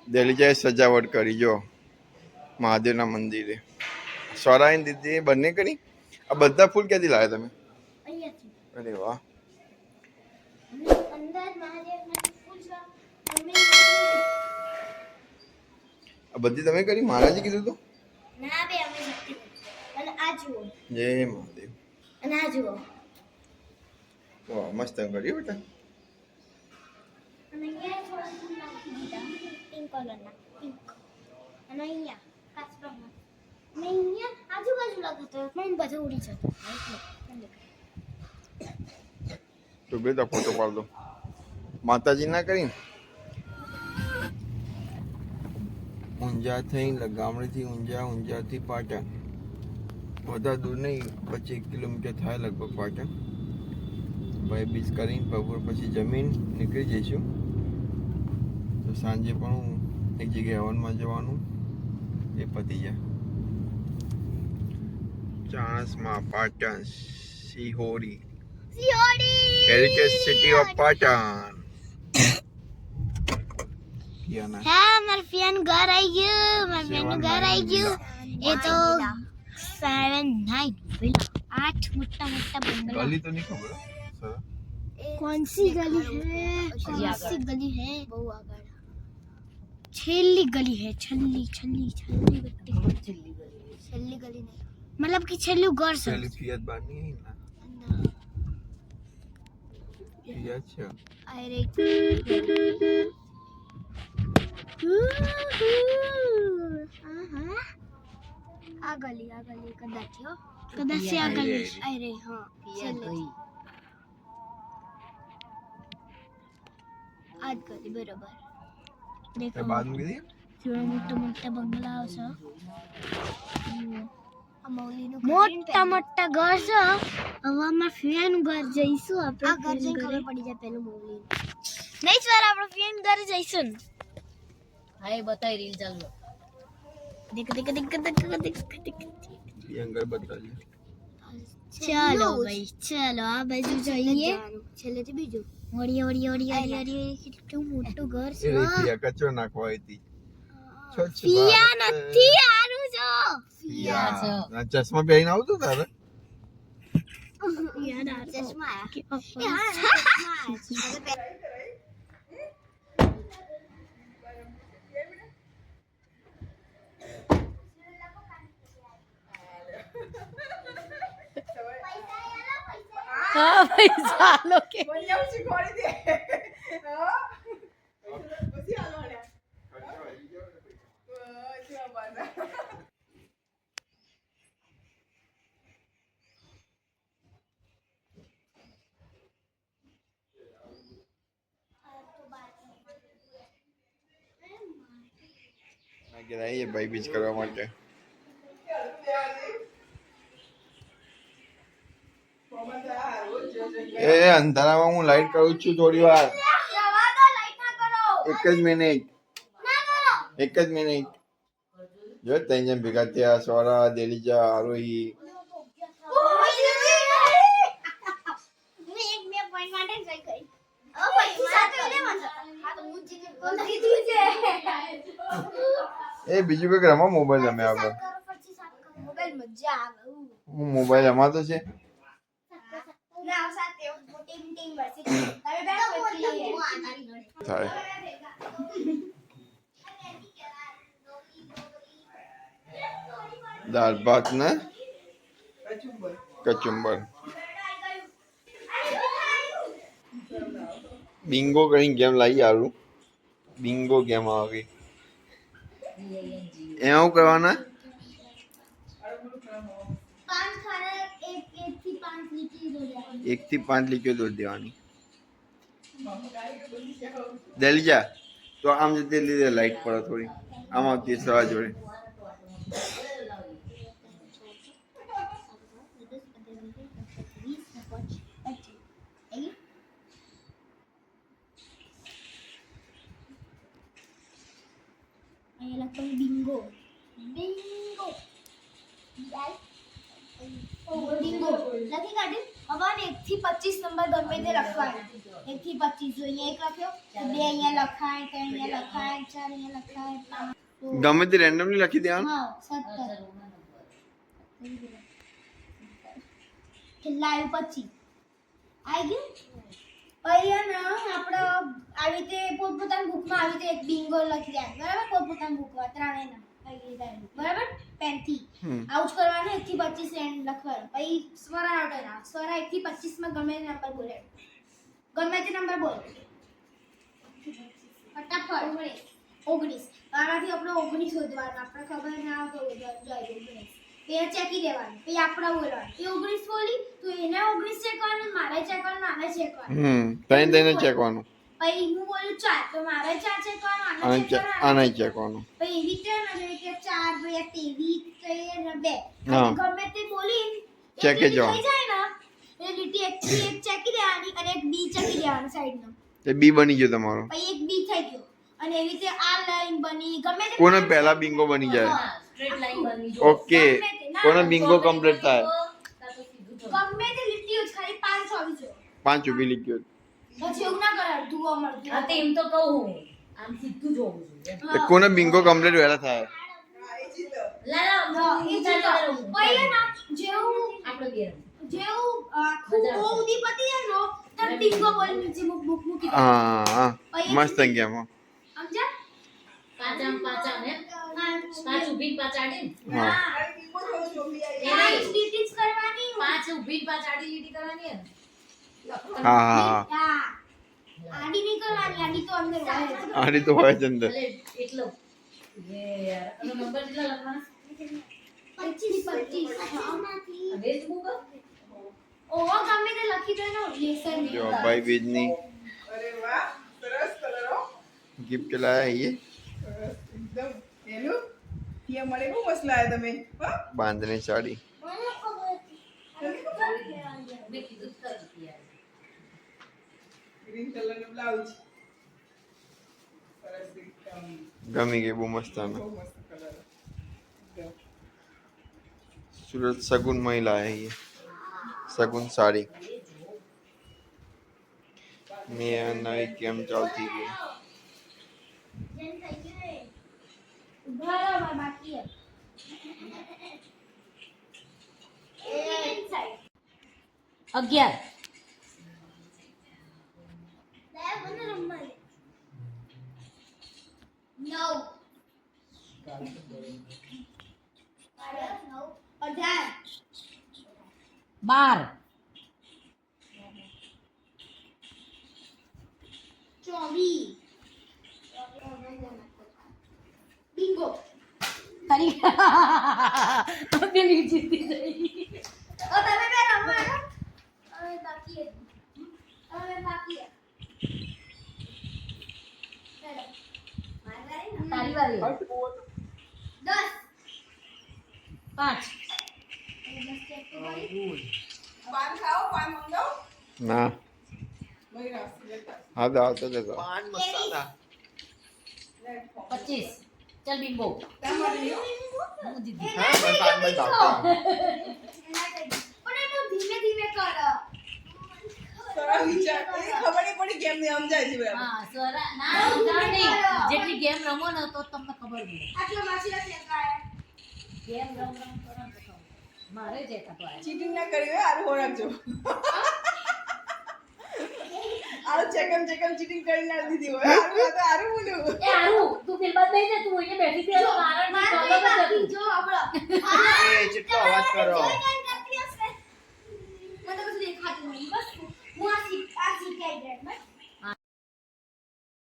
દેલીજાએ સજાવટ કરી જો મહાદેવના મંદિરે. સ્વરાયન દીદી બંને કરી. આ બધા ફૂલ ક્યાંથી લાવ્યા તમે? અરે વાહ. આ બધી તમે કરી? મહારાજે કીધું તો ના બે અમે નથી. અને આ જુઓ. જય મહાદેવ. અને આ જુઓ. વાહ મસ્ત કર્યું બેટા. અને અહીંયા થોડા ફૂલ નાખી દીધા પિંક કલરના પિંક. અને અહીંયા કાચમાં. અને અહીંયા આજુબાજુ લગાતો પણ બધું ઉડી જતો. તો બેટા ફોટો પાડ દો. માતાજી ના કરી ઊંઝા થઈ ગામડેથી ઊંઝા, ઊંઝાથી પાટણ. વધારે દૂર નહીં, 25 કિલોમીટર થાય લગભગ પાટણ. ભાઈ બીજ કરીને બપોર પછી જમીન નીકળી જઈશું. તો સાંજે પણ હું એક જગ્યાએ હવનમાં જવાનું એ પતી જાય. Chanasma Patan Sihori heritage city of Patan. હા મારા ફિયાન ઘર આવી ગયું. મારા ફિયાન ઘર આવી ગયું. એ તો 7 9 विला 8 मोटा मोटा बंगला. गली तो नहीं खबर सर. कौन सी गली है? कौन सी गली है? बहु आगड़ छेली गली है. छल्ली छल्ली छल्ली गली. छल्ली गली नहीं मतलब कि छेली घर से छल्ली फियात बानी है ना. फियात છે. अरे आ गली कदाच हो. कदाच आ गली. अरे हाँ छेली आज गली बरोबर. देखो बाद में गई थोड़ा मोटा मोटा बंगला છે. મોટા મોટા ઘર છે. હવે અમે ફિયાનું ઘર જઈશું. આપણે આ ઘર જઈને ખબર પડી જાય પેલું મોવલી નહીં સર. આપણે ફિયાનું ઘર જઈશું. હા એ બતાવી રીલ ચાલુ. દેખ દેખ દેખ દેખ દેખ. અંગર બતાજે. ચાલો ભાઈ ચાલો આ બાજુ જઈએ. છેલ્લેથી બીજું ઓડી ઓડી ઓડી ઓડી કેટલું મોટું ઘર છે. એ ફિયા કચરો નાખવા આવી. ફિયા નથી આરું જો. ફિયા ચશ્મા પહેરીને આવતો તારે. ચશ્મા હા પૈસા લો કે બોલિયા શીખવાડી દે. હા પછી આલો ને. શું બાના. ના કે આઈએ ભાઈ બીજ કરવા માટે. એ અંધારામાં હું લાઈટ કરું છું થોડી વાર. એક જ મિનિટ. જો ત્રણ જણ ભેગા થયા. સ્વરા, દેલીજા, આરોહી. એ બીજું કઈક રમો. મોબાઈલ રમે આગળ. હું મોબાઈલ રમાતો છે. થાય દાળ ભાત ને કચુંબર. બિંગો કરીને ગેમ લાવી આવું. બિંગો ગેમ આવી. એમાં શું કરવાના? 1 થી 5 લીટીઓ દોડી દેવાની. દેલીજા તો આમ જતી લીધે લાઈટ પડે થોડી. આમ આવતી સવા જોડે. बिंगो बिंगो बिंगो लकी काटे अब 1 થી 25 नंबर गमे ते रखवाना. 1 થી 25 જો અહીંયા એક લખ્યો, 2 અહીંયા લખાય, 3 અહીંયા લખાય, 4 અહીંયા લખાય, 5 ગમે તે રેન્ડમલી લખી દેવાનું. હા 17 છેલ્લા આવ્યું 25 આવી ગયું. પછી ને આપણે આવી રીતે પોતપોતાની બુકમાં આવી રીતે એક બિંગો લખી દે બરાબર, પોતપોતાની બુકમાં ત્રણેયના આવી રીતે બરાબર પેનથી આવું જ કરવાનું. 1 થી 25 એન્ડ લખવાનું. પછી સ્વરા આવડે સ્વરા 1 થી 25 માં ગમે તે નંબર બોલે, ગમે તે નંબર બોલ ફટાફટ. 19 આનાથી આપણે 19 શોધવાનું. આપણે ખબર ના હોય તો જાય 19 એ ચેકી દેવાનું. પછી આપણે બોલવાનું એ 19 બોલી તો એને 19 ચેક કરવાનું, મારે ચેક કરવાનું, આને ચેક કરવાનું. તઈને ચેકવાનું. પછી હું બોલું 4 તો મારે 4 ચેક કરવાનું, આને આને ચેક કરવાનું, આને ચેકવાનું. પછી એવી રીતે ને જેવી કે 4 2 23 3 ને 2 હા. ગમે તે બોલી ચેકે જવાનું. થઈ જાય ને એ લીટી 1 થી 1 ચેકી દેવાની અને એક બી ચેકી દેવાનું સાઈડનો. એ બી બની ગયો તમારો. પછી એક બી થઈ ગયો અને એવી રીતે આ લાઈન બની. ગમે તે કોને પહેલા બિંગો બની જાય? સ્ટ્રેટ લાઈન બની જો ઓકે, કોને બિંગો કમ્પ્લીટ થાય? ગમે તે લીટીઓ જ ખાલી 5 આવી જો 5 ઊભી લીટીઓ. પછી એવું ના કરાય ધુઓ મળતું. હા તે એમ તો કહું હું આમ સીધું જોવું જોઈએ. એ કોને બિંગો કમ્પ્લીટ વહેલા થાય? હા એ જીતો. લાલા એ જીતો. પછી ના જેવું આપણો ગેમ જેવું આખું બહુ ઉડી પતી જાય ને તર બિંગો બોલ નીચે મૂકી દે. હા મસ્ત ગેમ. સમજ્યા? પાંચ આમ હે પાંચ ઊભી પાંચ આડી હા અરે બીંગો થોડો જોબી આવી. આ લીટી જ કરવાની. પાંચ ઊભી પાંચ આડી લીટી કરવાની હે હા હા આડી નહીં કરવાની, આડી તો અંદર હોય જ. આની તો હોય જ અંદર. ભલે એટલો એ યાર અને નંબર કેટલા લખવાના 25 વેજ બુક ઓવો ગમે તે લખી દે ને લેસન જો ભાઈ બીજની અરે વાહ સરસ કલર હો. ગિફ્ટ લાયા ये સરસ એકદમ એનું ये મળે બહુ મસ્ત લાયા તમે. હા બાંધણી સાડી. મેં કીધું તો ખરી યાર ગ્રીન કલર નો બ્લાઉઝ. સરસ એકદમ ગમી ગઈ બહુ મસ્ત આનો. બહુ મસ્ત કલર. એકદમ सूरत सगुन में ही लाया है ये सगुन साड़ी. मैं नई गेम चलती गई. બરાબર બાકી એ સાઈડ 11 લે મને રમવા દે 9 18 12 બિંગો તારી પેલી જીતી ગઈ ઓ તમે બે રમવા હવે બાકી ચાલો તારી વારી 10 પાંચ પાન ખાઓ પાન મંગાવો. ना લઈ રાખી લેતા. हाँ तो पान 25 चल बिंगो તમારે લ્યો. હું જીતી हाँ मैं पान बताता हूँ. પણ એ બહુ ધીમે ધીમે કરો. સરસ વિચાર. એ ખબર નહીં પડી કેમ નહીં સમજાય છે બરાબર. હા સરા ના સમજાવ નહીં જેટલી ગેમ રમો ને તો તમને ખબર પડે આટલો માછલા ફેંકાય. ગેમ રમ કરો ને તો ખબર. મારે જે થતો આ ચીટિંગ ના કરી હોય આરું હોરાકજો. આરું ચેકમ ચીટિંગ કરી ના દીધી હોય. આરું આ તો આરું બોલ્યું. એ આરું તું ફિલ્મ બેઠી છે તું અહીંયા બેઠી છે કારણ મારે કે બાકી જો હમણાં એ ચિટ્ટો અવાજ કરો. જોઈ